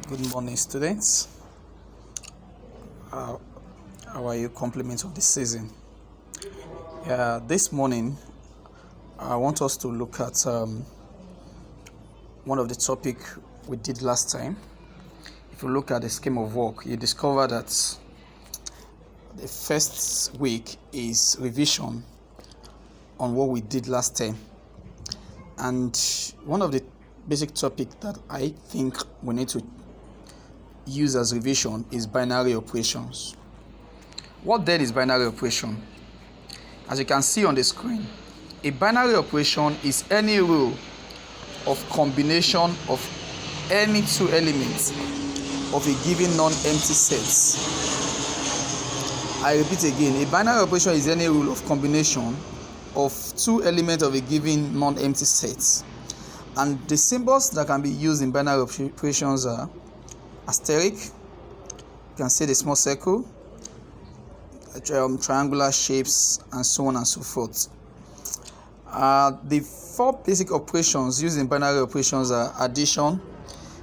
Good morning, students. How are you? Compliments of the season. This morning, I want us to look at one of the topic we did last time. If you look at the scheme of work, you discover that the first week is revision on what we did last time. And one of the basic topic that I think we need to use as revision is binary operations. What then is binary operation? As you can see on the screen, a binary operation is any rule of combination of any two elements of a given non-empty set. I repeat again, a binary operation is any rule of combination of two elements of a given non-empty set. And the symbols that can be used in binary operations are asterisk, you can see the small circle, triangular shapes, and so on and so forth. The four basic operations used in binary operations are addition,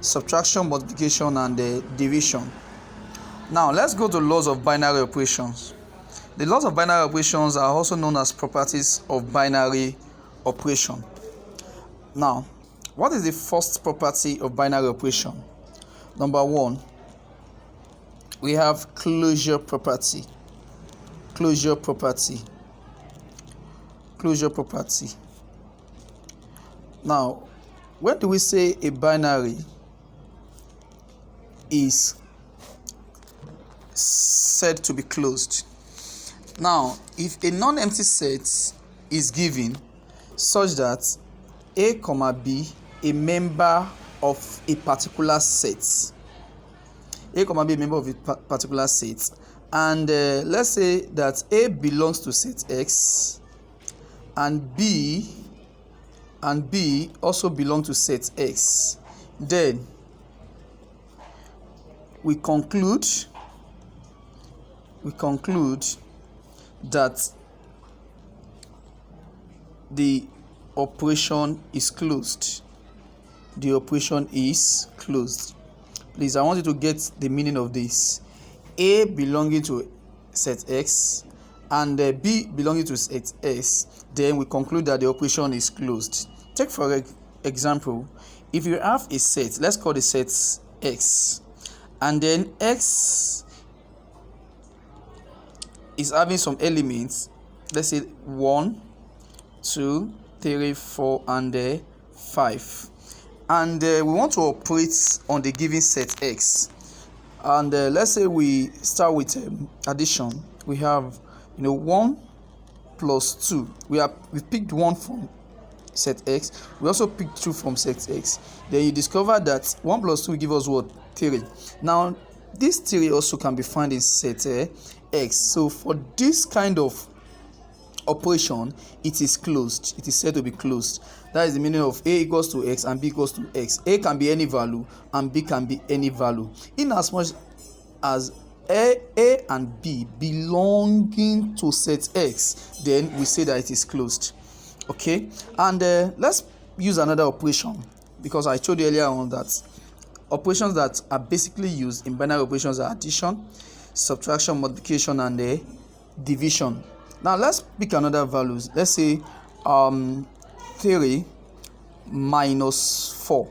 subtraction, multiplication, and division. Now let's go to laws of binary operations. The laws of binary operations are also known as properties of binary operation. Now, what is the first property of binary operation? Number one, we have closure property. Closure property. Closure property. Now, when do we say a binary is said to be closed? Now, if a non-empty set is given such that A, B, a member of a particular set, A, B, a member of a particular set, and let's say that A belongs to set X, and B also belong to set X, then we conclude that the operation is closed. The operation is closed. Please, I want you to get the meaning of this. A belonging to set X and B belonging to set S, then we conclude that the operation is closed. Take for example, if you have a set, let's call the set X, and then X is having some elements, let's say 1, 2, 3, 4, and 5. And we want to operate on the given set X. And let's say we start with addition. We have 1 plus 2. We picked 1 from set X. We also picked 2 from set X. Then you discover that 1 plus 2 give us what? 3. Now this 3 also can be found in set X. So for this kind of operation, it is closed. It is said to be closed. That is the meaning of A equals to X and B equals to X. A can be any value and B can be any value. In as much as A and B belonging to set X, then we say that it is closed. Okay, and let's use another operation, because I told you earlier on that operations that are basically used in binary operations are addition, subtraction, multiplication, and division. Now let's pick another values. Let's say 3 minus 4.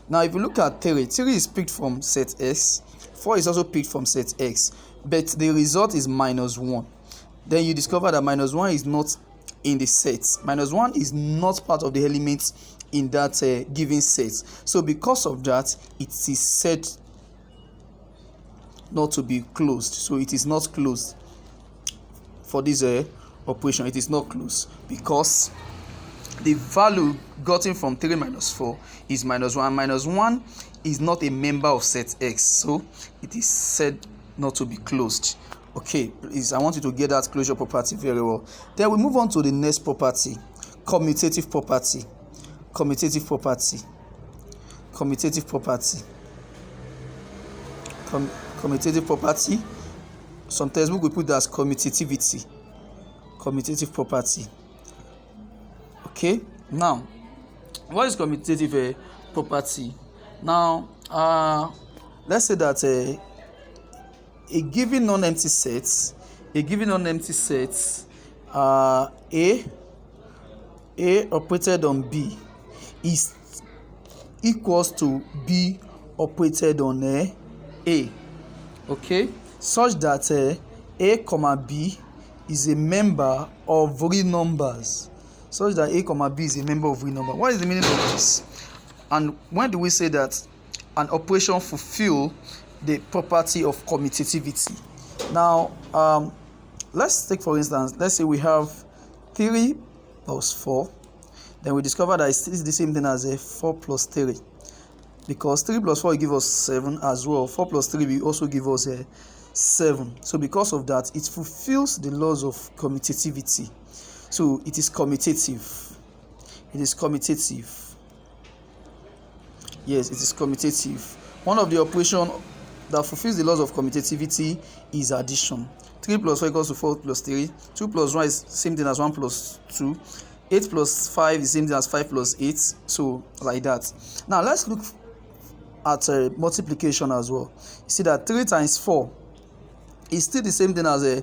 Now if you look at 3 is picked from set X, 4 is also picked from set X, but the result is minus 1. Then you discover that minus 1 is not in the set. Minus 1 is not part of the elements in that given set. So because of that, it is said not to be closed. So it is not closed. For this operation, it is not closed because the value gotten from 3 minus 4 is minus 1. Minus 1 is not a member of set X, so it is said not to be closed. Okay, please, I want you to get that closure property very well. Then we move on to the next property, commutative property. Commutative property. Commutative property. Commutative property. Some textbook we put that as commutativity. Commutative property. Okay, now what is commutative property? Now let's say that a given non-empty set, A operated on B is equals to B operated on A, okay, such that A comma B is a member of real numbers, such that A comma B is a member of real number. What is the meaning of this? And when do we say that an operation fulfill the property of commutativity? Now, let's take for instance, let's say we have 3 plus 4, then we discover that it's the same thing as a 4 plus 3, because 3 plus 4 will give us 7 as well. 4 plus 3 will also give us 7. So because of that, it fulfills the laws of commutativity. So it is commutative. It is commutative. Yes, it is commutative. One of the operations that fulfills the laws of commutativity is addition. 3 plus 4 equals to 4 plus 3. 2 plus 1 is the same thing as 1 plus 2. 8 plus 5 is the same thing as 5 plus 8. So, like that. Now, let's look at multiplication as well. You see that 3 times 4 is still the same thing as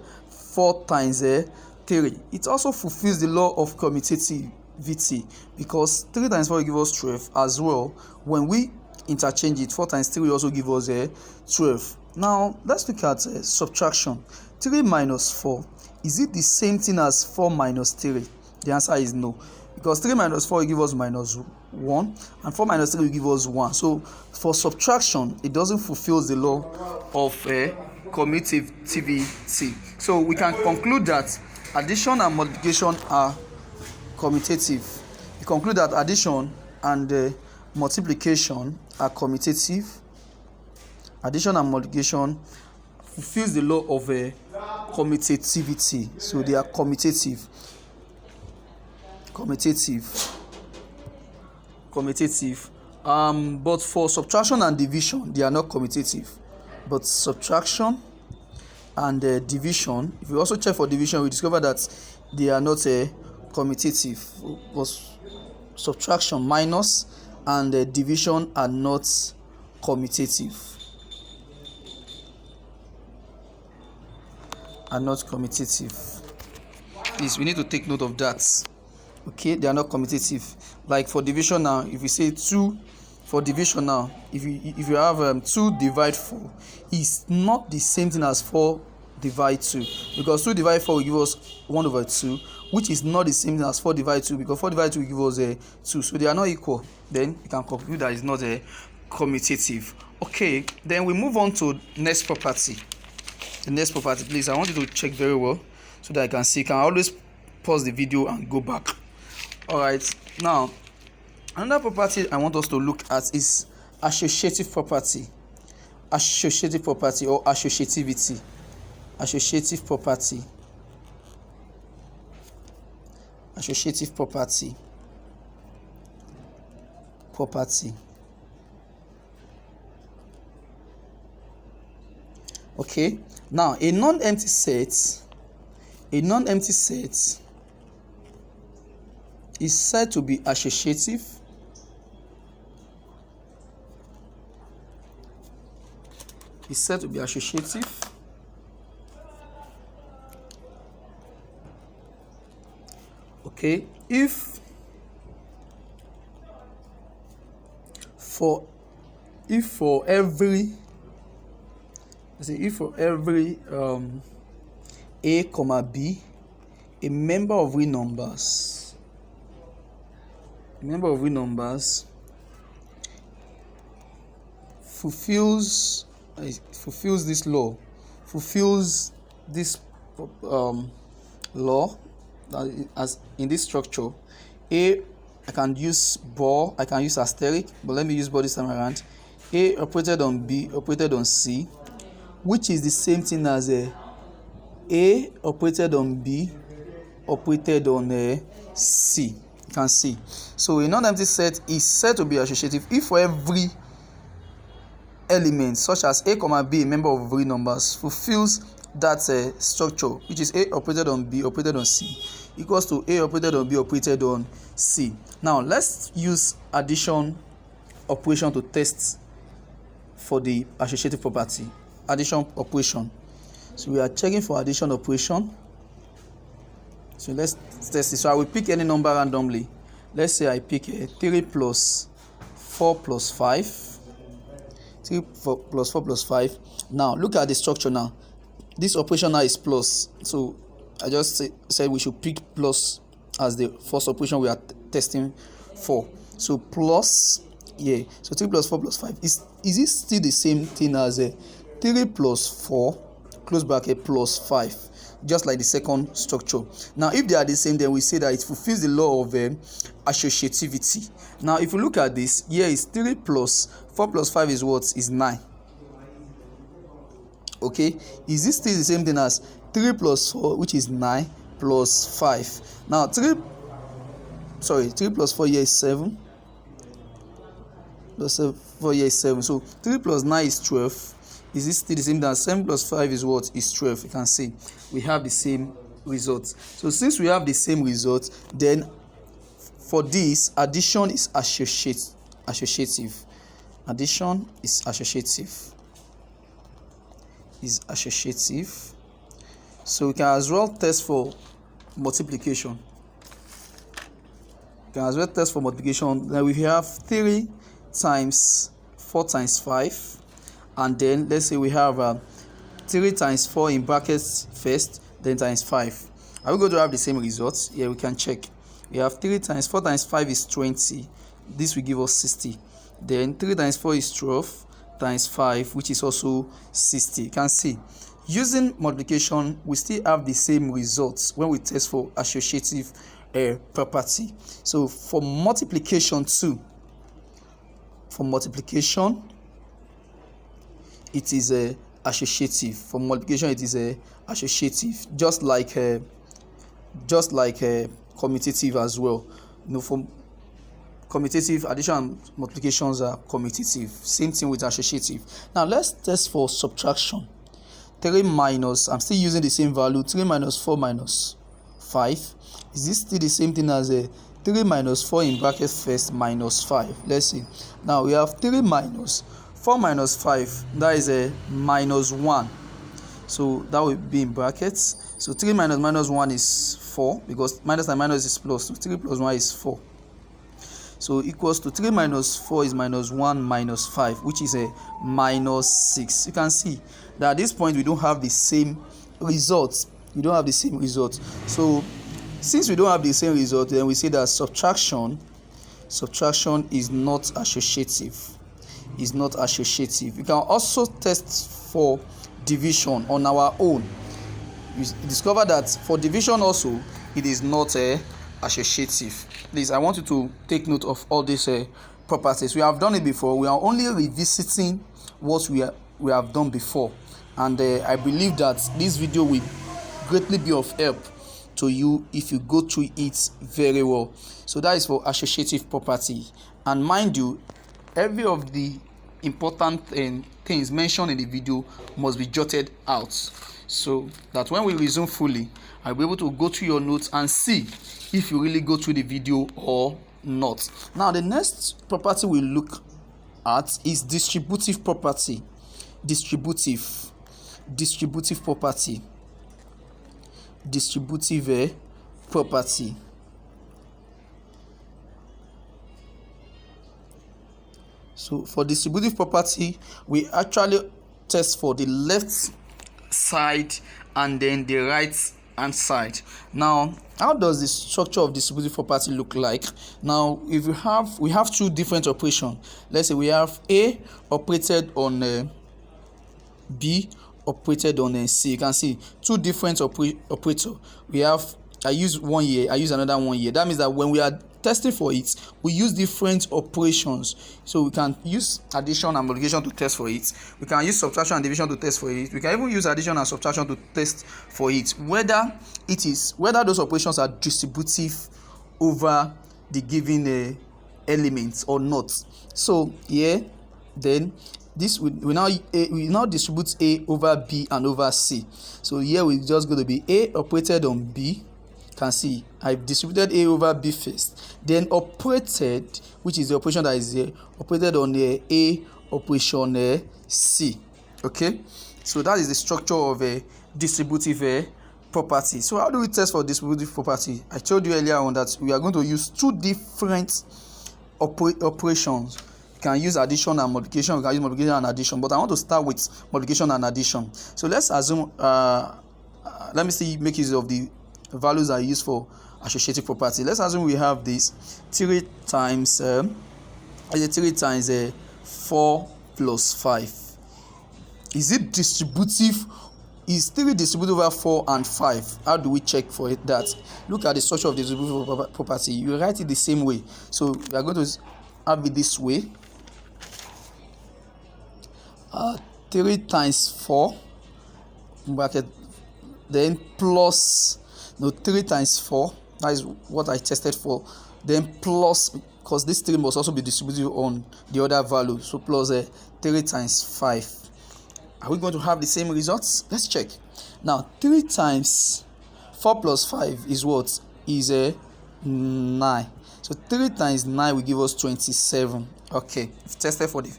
4 times 3. It also fulfills the law of commutativity, because 3 times 4 will give us 12 as well. When we interchange it, 4 times 3 will also give us 12. Now, let's look at subtraction. 3 minus 4, is it the same thing as 4 minus 3? The answer is no, because 3 minus 4 will give us minus 1, and 4 minus 3 will give us 1. So, for subtraction, it doesn't fulfill the law of commutativity. So, we can conclude that addition and multiplication are commutative. We conclude that addition and multiplication are commutative. Addition and multiplication fulfills the law of commutativity. So they are commutative. But for subtraction and division, they are not commutative. But subtraction and division, if we also check for division, we discover that they are not commutative. But subtraction, minus, and division are not commutative. Please, we need to take note of that. Okay, they are not commutative. Like for division now, if we say 2 for division now, if you have 2 divide 4, it's not the same thing as 4 divide 2, because 2 divide 4 will give us 1 over 2, which is not the same thing as 4 divide 2, because 4 divide 2 will give us 2. So they are not equal. Then we can conclude that it's not a commutative. Okay, then we move on to next property. The next property, please, I want you to check very well so that I can see. You can always pause the video and go back. All right, now another property I want us to look at is associative property. Associative property or associativity. Associative property. Associative property. Okay, now a non-empty set is said to be associative okay, if for every A comma B, a member of real numbers fulfills this law, law that as in this structure. I can use ball, I can use asterisk, but let me use ball this time around. A operated on B operated on C, which is the same thing as A operated on B operated on C. You can see. So a non-empty set is said to be associative if for every element, such as A comma B, a member of real numbers, fulfills that structure, which is A operated on B operated on C equals to A operated on B operated on C. Now let's use addition operation to test for the associative property, addition operation. So we are checking for addition operation. So let's test it. So I will pick any number randomly. Let's say I pick 3 plus 4 plus 5. 3 plus 4 plus 5. Now look at the structure now. This operation now is plus. So I just said we should pick plus as the first operation we are testing for. So plus, yeah. So 3 plus 4 plus 5. Is it still the same thing as 3 plus 4 close bracket plus 5? Just like the second structure. Now if they are the same, then we say that it fulfills the law of associativity. Now if you look at this, here is 3 plus 4 plus 5 is what? Is 9. Okay, is this still the same thing as 3 plus 4, which is 9, plus 5? Now 3 plus 4 here is 7. Plus 4 here is 7. So 3 plus 9 is 12. Is this still the same thing as 7 plus 5 is what? Is 12. You can see we have the same result. So since we have the same result, then for this, addition is associative. Addition is associative. So we can as well test for multiplication. Then we have 3 times 4 times 5, and then let's say we have 3 times 4 in brackets first, then times 5. Are we going to have the same results? Yeah, we can check. We have 3 times 4 times 5 is 20. This will give us 60. Then 3 times 4 is 12 times 5, which is also 60. You can see using multiplication we still have the same results when we test for associative property. So for multiplication too, it is associative. For multiplication it is associative, just like commutative as well. For commutative, addition and multiplications are commutative. Same thing with associative. Now let's test for subtraction. 3 minus, I'm still using the same value, 3 minus 4 minus 5. Is this still the same thing as 3 minus 4 in brackets first minus 5? Let's see. Now we have 3 minus 4 minus 5, that is a minus 1. So that will be in brackets. So 3 minus minus 1 is 4, because minus and minus is plus. So 3 plus 1 is 4. So equals to 3 minus 4 is minus 1 minus 5, which is a minus 6. You can see that at this point we don't have the same results. So since we don't have the same result, then we say that subtraction is not associative. You can also test for division on our own. You discover that for division also it is not associative. Please, I want you to take note of all these properties. We have done it before. We are only revisiting what we have done before, and I believe that this video will greatly be of help to you if you go through it very well. So that is for associative property. And mind you, every of the important things mentioned in the video must be jotted out, so that when we resume fully, I'll be able to go through your notes and see if you really go through the video or not. Now the next property we look at is distributive property. Distributive property. So for distributive property, we actually test for the left side and then the right hand side. Now, how does the structure of distributive property look like? Now, if we have two different operations. Let's say we have A operated on B operated on C. You can see two different operators. I use one here, I use another one here. That means that when we are testing for it, we use different operations. So we can use addition and multiplication to test for it. We can use subtraction and division to test for it. We can even use addition and subtraction to test for it, whether those operations are distributive over the given elements or not. So here, then this we now distribute A over B and over C. So here we just going to be A operated on B. Can see I've distributed A over B first, then operated, which is the operation that is here, operated on the A operation C. Okay, so that is the structure of a distributive property. So how do we test for distributive property? I told you earlier on that we are going to use two different operations. You can use addition and multiplication, we can use multiplication and addition, but I want to start with multiplication and addition. So let's assume let me make use of the values I use for associative property. Let's assume we have this 3 times 4 plus 5. Is it distributive? Is 3 distributive over 4 and 5? How do we check for it? That look at the structure of the distributive property. You write it the same way. So we are going to have it this way. 3 times 4 bracket, then plus 3 times 4. That is what I tested for. Then plus, because this 3 must also be distributive on the other value. So plus 3 times 5. Are we going to have the same results? Let's check. Now 3 times 4 plus 5 is what? Is 9. So 3 times 9 will give us 27. Okay, we've tested for the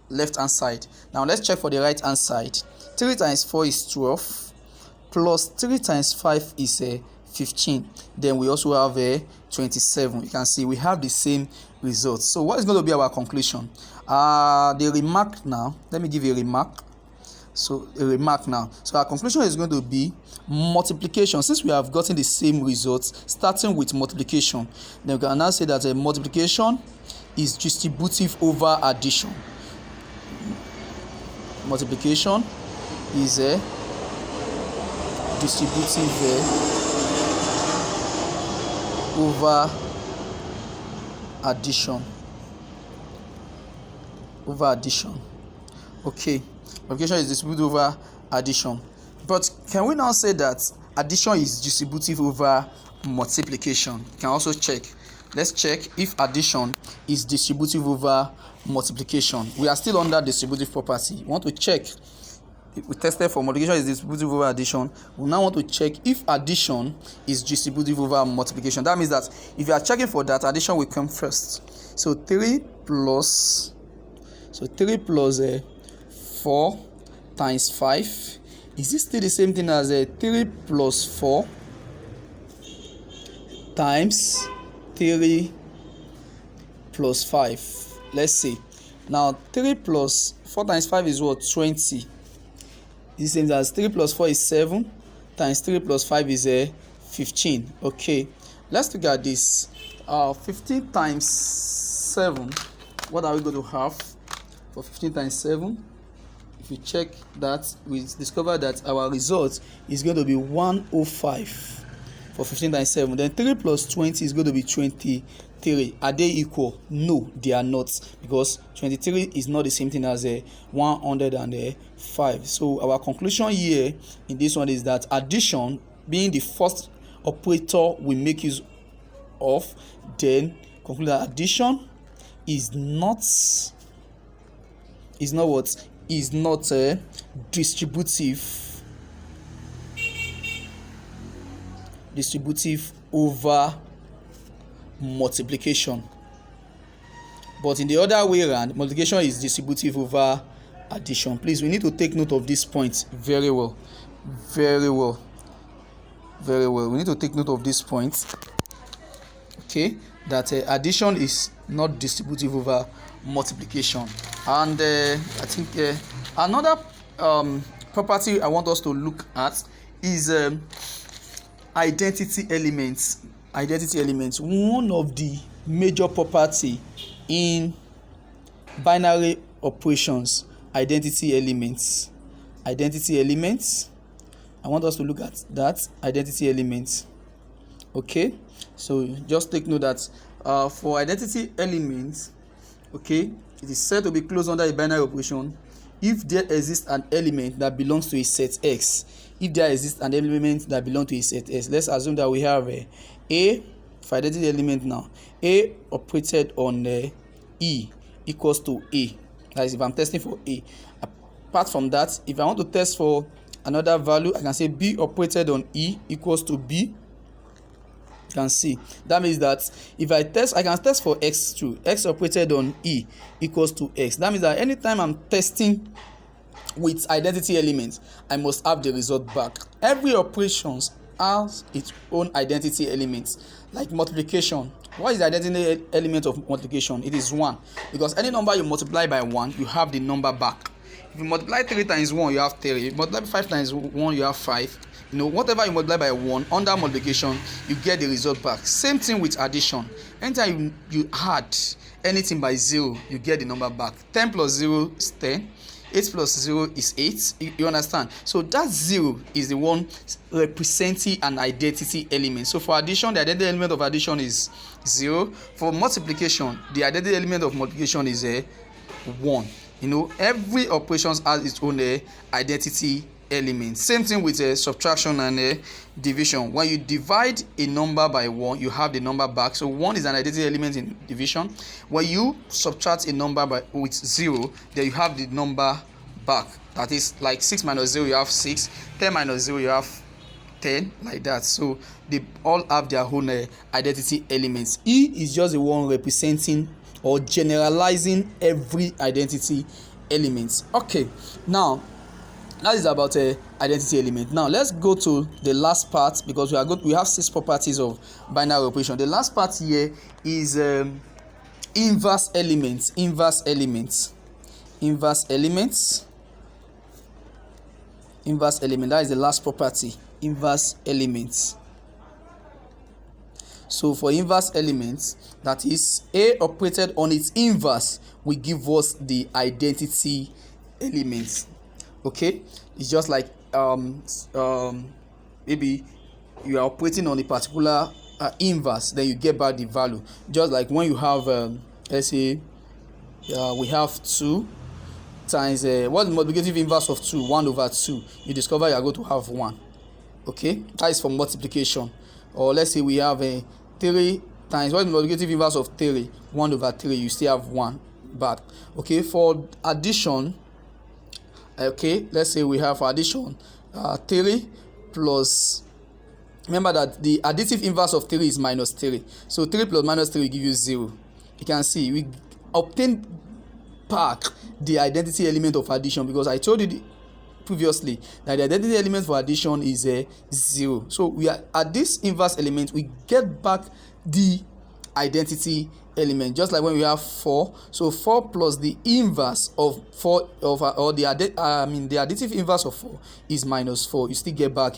left hand side. Now let's check for the right hand side. 3 times 4 is 12 plus 3 times 5 is 15. Then we also have 27. You can see we have the same results. So what is going to be our conclusion? The remark now, let me give you a remark. So a remark now. So our conclusion is going to be multiplication. Since we have gotten the same results starting with multiplication, then we can now say that multiplication is distributive over addition. Multiplication is a distributive over addition. Okay, multiplication is distributive over addition. But can we now say that addition is distributive over multiplication? You can also check. Let's check if addition is distributive over multiplication. We are still under distributive property. We want to check. We tested for multiplication is distributive over addition. We now want to check if addition is distributive over multiplication. That means that if you are checking for that, addition will come first. So 3 plus 4 times 5. Is this still the same thing as 3 plus 4 times 3 plus 5? Let's see. Now 3 plus 4 times 5 is what? 20. This same as 3 plus 4 is 7 times 3 plus 5 is 15. Okay, let's look at this. 15 times 7. What are we going to have for 15 times 7? If you check that, we discover that our result is going to be 105 for 15 times 7. Then 3 plus 20 is going to be 23. Are they equal? No, they are not, because 23 is not the same thing as 105. So our conclusion here in this one is that addition, being the first operator we make use of, then conclude that addition is not distributive over multiplication. But in the other way around, multiplication is distributive over addition. Please, we need to take note of this point very well. We need to take note of this point. Okay, that addition is not distributive over multiplication. And I think another property I want us to look at is identity elements. One of the major property in binary operations. Identity elements. I want us to look at that identity elements. Okay, so just take note that for identity elements, okay, it is said to be closed under a binary operation if there exists an element that belongs to a set X. If there exists an element that belongs to a set S, let's assume that we have a for identity element now. A operated on E equals to A. That is if I'm testing for A. Apart from that, if I want to test for another value, I can say B operated on E equals to B. can see that means that if I can test for x2, x operated on e equals to x. That means that anytime I'm testing with identity elements, I must have the result back. Every operations has its own identity elements. Like multiplication, what is the identity element of multiplication? It is 1, because any number you multiply by 1, you have the number back. If you multiply 3 times 1, you have 3. If you multiply 5 times 1, you have 5. Whatever you multiply by 1 under multiplication, you get the result back. Same thing with addition. Anytime you add anything by 0, you get the number back. 10 plus 0 is 10. 8 plus 0 is 8. You understand? So that 0 is the one representing an identity element. So for addition, the identity element of addition is 0. For multiplication, the identity element of multiplication is 1. Every operation has its own identity element. Same thing with subtraction and division. When you divide a number by 1, you have the number back. So 1 is an identity element in division. When you subtract a number with 0, then you have the number back. That is like 6 minus 0, you have 6. 10 minus 0, you have 10, like that. So they all have their own identity elements. E is just the one representing or generalizing every identity element. Okay, now that is about identity element. Now let's go to the last part, because we have 6 properties of binary operation. The last part here is inverse elements. Inverse element. That is the last property. Inverse elements. So for inverse elements, that is A operated on its inverse will give us the identity elements. Okay, it's just like maybe you are operating on a particular inverse, then you get back the value. Just like when you have let's say we have 2 times what's the multiplicative inverse of 2? 1 over 2. You discover you are going to have 1. Okay, that is for multiplication. Or let's say we have 3 times, what is the multiplicative inverse of 3? 1 over 3. You still have 1 back. Okay, for addition, okay, let's say we have addition 3 plus, remember that the additive inverse of 3 is minus 3. So 3 plus minus 3 will give you 0. You can see we obtain back the identity element of addition, because I told you previously that the identity element for addition is 0. So we are at this inverse element, we get back the identity element, just like when we have 4. So 4 plus the inverse of 4 or the additive inverse of 4 is minus 4. You still get back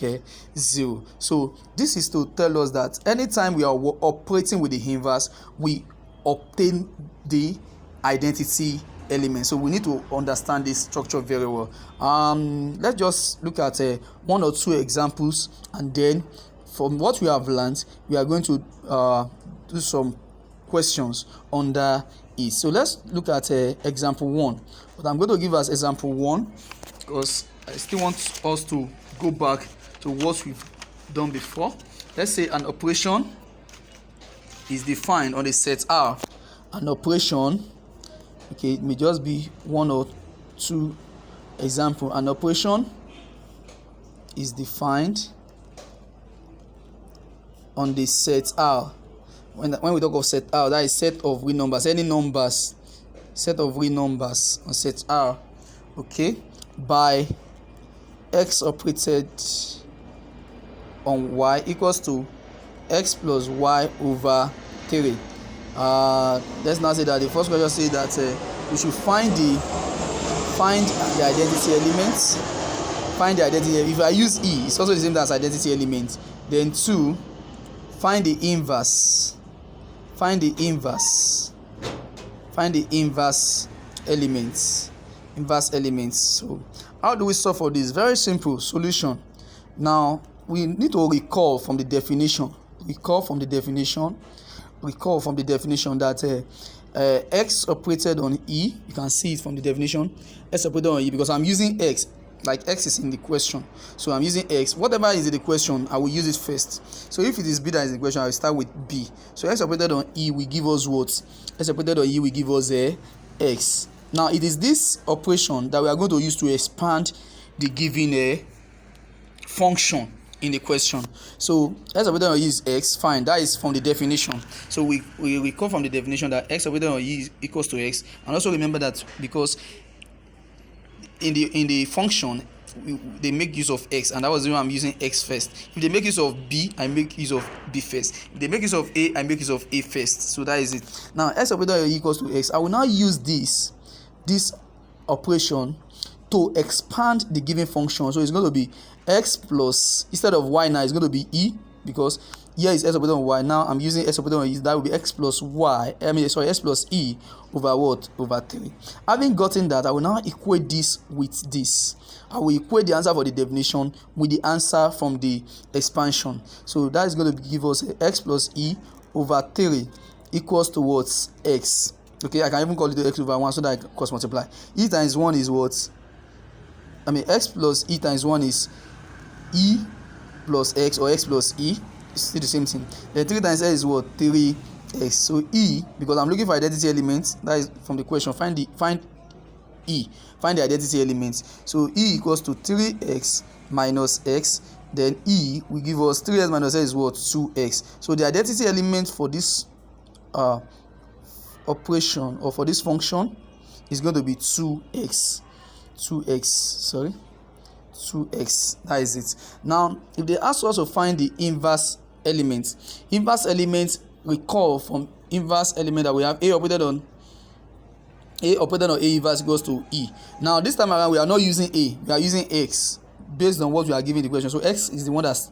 0. So this is to tell us that anytime we are operating with the inverse, we obtain the identity element. So we need to understand this structure very well. Let's just look at 1 or 2 examples, and then from what we have learned, we are going to do some questions under it. So let's look at example 1. But I'm going to give us example 1 because I still want us to go back to what we've done before. Let's say an operation is defined on a set R. An operation, okay, it may just be 1 or 2 example. An operation is defined on the set R. When we talk of set R, that is set of real numbers. Any numbers, set of real numbers on set R, okay, by x operated on y equals to x plus y over 3. Let's now say that the first question says that we should find the identity elements. Find the identity. If I use E, it's also the same as identity element. Then 2, find the inverse. Find the inverse elements. So how do we solve for this? Very simple solution. Now we need to recall from the definition. Recall from the definition that x operated on E. You can see it from the definition. X operated on E, because I'm using x. Like x is in the question, so I'm using x. Whatever is in the question, I will use it first. So if it is b that is in the question, I will start with b. So x operated on E will give us what? X operated on E will give us x. Now it is this operation that we are going to use to expand the given function. in the question. So x operator on e is x, fine, that is from the definition. So we recall from the definition that x operator on e equals to x, and also remember that because in the function they make use of x, and that was the reason I'm using x first. If they make use of b, I make use of b first. If they make use of a, I make use of a first. So that is it. Now x operator on e equals to x. I will now use this operation to expand the given function. So it's going to be x plus, instead of y now, it's going to be e, because here is x operator on y. Now I'm using x operator on e, that will be x plus y, x plus e over what? Over 3. Having gotten that, I will now equate this with this. I will equate the answer for the definition with the answer from the expansion. So that is going to give us x plus e over 3 equals to what? X. Okay, I can even call it x over 1 so that I cross multiply. E times 1 is what? X plus e times 1 is e plus x, or x plus e. It's still the same thing. Then 3 times x is what? 3x. So e, because I'm looking for identity elements, that is from the question, find the identity elements. So e equals to 3x minus x. Then e will give us 3x minus x is what? 2x. So the identity element for this operation, or for this function, is going to be 2x. 2x, that is it. Now if they ask us to find the inverse element, recall from inverse element that we have a operated on a inverse equals to e. Now this time around we are not using a, we are using x based on what we are given the question. So x is the one that's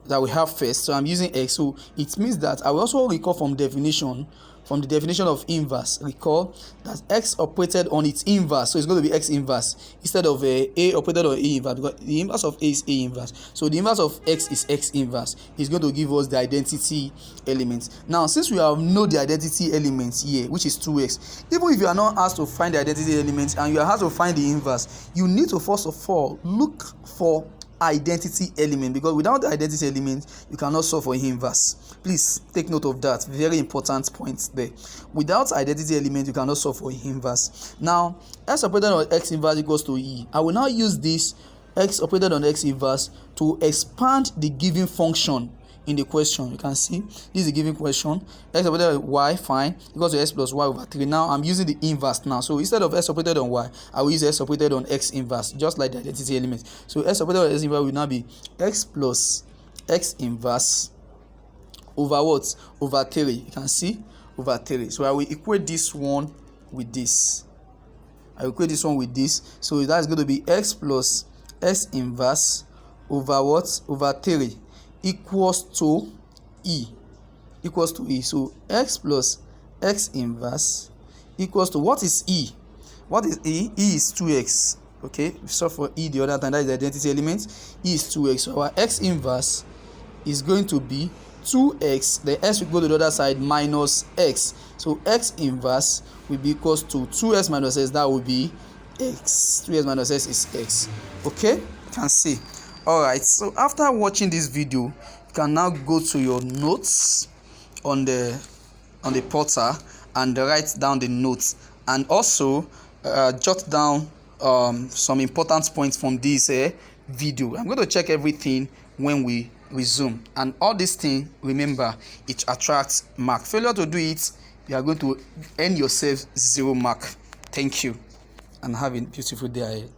that we have first, so I'm using x. So it means that I will also recall from the definition of inverse, recall that x operated on its inverse, so it's going to be x inverse instead of a operated on a inverse, because the inverse of a is a inverse. So the inverse of x is x inverse. It's going to give us the identity elements. Now since we have know the identity elements here, which is 2x, even if you are not asked to find the identity elements and you are asked to find the inverse, you need to first of all look for identity element, because without the identity element you cannot solve for inverse. Please take note of that, very important point there. Without identity element you cannot solve for inverse. Now x operated on x inverse equals to e. I will now use this x operated on x inverse to expand the given function in the question. You can see this is the given question. X operated on y, fine, equals to x plus y over 3. Now I'm using the inverse now. So instead of x operated on y, I will use x operated on x inverse, just like the identity element. So x operated on x inverse will now be x plus x inverse over what? Over 3. You can see, over 3. So I will equate this one with this. So that's going to be x plus x inverse over what? Over 3 equals to e. So x plus x inverse equals to, what is e? What is e? E is 2x. Okay, we saw for e the other time, that is the identity element. E is 2x. So our x inverse is going to be 2x, the x will go to the other side, minus x. So x inverse will be equals to 2x minus x, that will be x. 2x minus x is x. Okay, you can see. Alright, so after watching this video, you can now go to your notes on the portal and write down the notes, and also jot down some important points from this video. I'm going to check everything when we resume, and all these things, remember, it attracts mark. Failure to do it, you are going to earn yourself 0 mark. Thank you and have a beautiful day ahead.